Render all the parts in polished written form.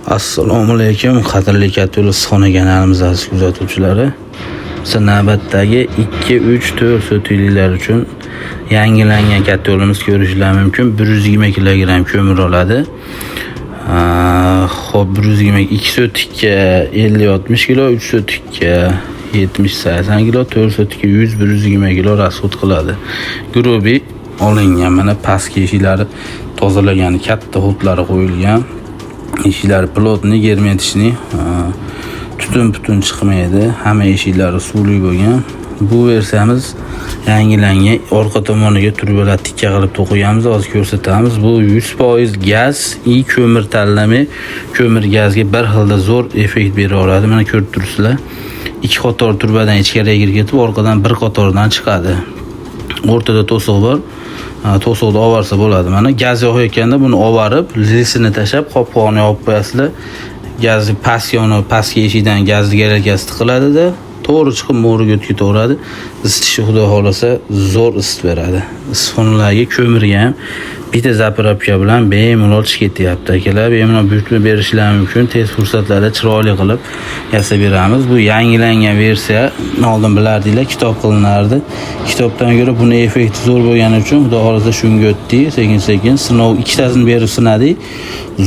Assalomu alaykum, qadrli Kattuli Issiqxona kanalimiz aziz kuzatuvchilari. Biz navbatdagi 2, 3, 4 so'tliklar uchun yangilangan Kattulimiz ko'rishingiz mumkin. 120 kg ko'mir oladi. Xo'p, 122 so'tlikka 50-60 kg, 3 so'tlikka 70-80 kg, 4 so'tlikka 100-120 kg rasxod qiladi. Grubi olingan, mana pastki eshiklari tozalagan, katta hudlari qo'yilgan. Eshiklari plotni, germetishni, tutun chiqmaydi. Hamma eshiklari suvli bo'lgan. Bu versiyamiz yangilangan. Orqa tomoniga turbalar tikka qilib to'qiyamiz. Hozir ko'rsatamiz. Bu 100% gaz, ko'mir tanlami, ko'mir gazga bir xilda zo'r effekt bera oladi. Mana ko'rib turibsizlar. Ikki qator turbadan ichkariga kirib ketib, orqadan bir qatordan chiqadi. O'rtada to'siq bor. To'siqni ovarsa bo'ladi. Mana gaz yoqayotganda buni ovarib, lisini tashab, qopqog'ini yopib qo'yasizlar. Gazni pastki eshikdan gazni garalkasi tiqiladi-da, to'g'ri chiqib mo'riga o'tib ketaveradi. Isitishi xudo xolasa zo'r isitib beradi. Issiqxonalarga, ko'mirga ham bitta zapravka bilan bemalol chiqib ketyapti akalar. Bemalol buyurtma berishlari mumkin. Tez fursatlarda chiroyli qilib yasab beramiz. Bu yangilangan versiya. Oldin bilardinglar, kitob qilinardi. Kitobdan ko'ra buni effekti zo'r bo'lgani uchun xudo xolasa shunga o'tdi. Sekin sinov ikkitasini berib sinadik.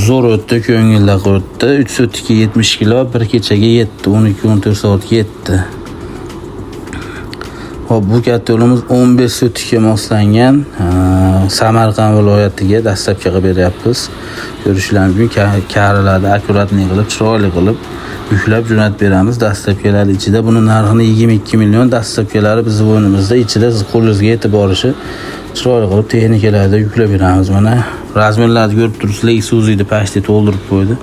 Zo'r o'tdi, ko'ngilli o'tdi. 3 so'tlikka 70 kg, bir kechaga yetdi. 12-14 soatga yetdi. Hop, bu Kattulimiz 15 so'tlikka moslangan. Samarqand viloyatiga dastlabki qilib beryapmiz. Ko'rishingiz mumkin, karilarni akkuratni qilib, chiroyli qilib yuklab jo'natib beramiz. Dastlabkilar ichida buni narxini 22 million, dastlabkilari bizning o'yinimizda ichida siz qo'lingizga yetib borishi chiroyli qilib texnikalarda yuklab beramiz. Mana razmerlarni ko'rib turibsizlar, Isuzu'ni pastga to'ldirib qo'ydi.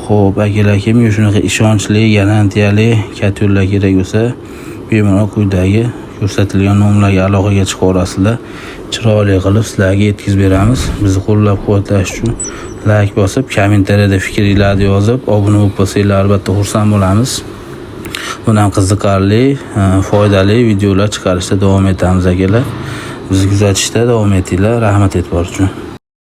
Xo'p, akalar, kimga shunaqa ishonchli, garantiyali Kattullar kerak bo'lsa, bemalol quyidagi ko'rsatilgan nomerlarga aloqaga chiqa olasizlar. Chiroyli qilib sizlarga yetkazib beramiz. Bizni qo'llab-quvvatlash uchun like bosib, kommentariyada fikringizni yozib, obuna bo'lib qolsanglar albatta xursand bo'lamiz. Bundan qiziqarli, foydali videolar chiqarishda davom etamiz akalar. Bizni kuzatishda davom etinglar. Rahmat e'tibor uchun.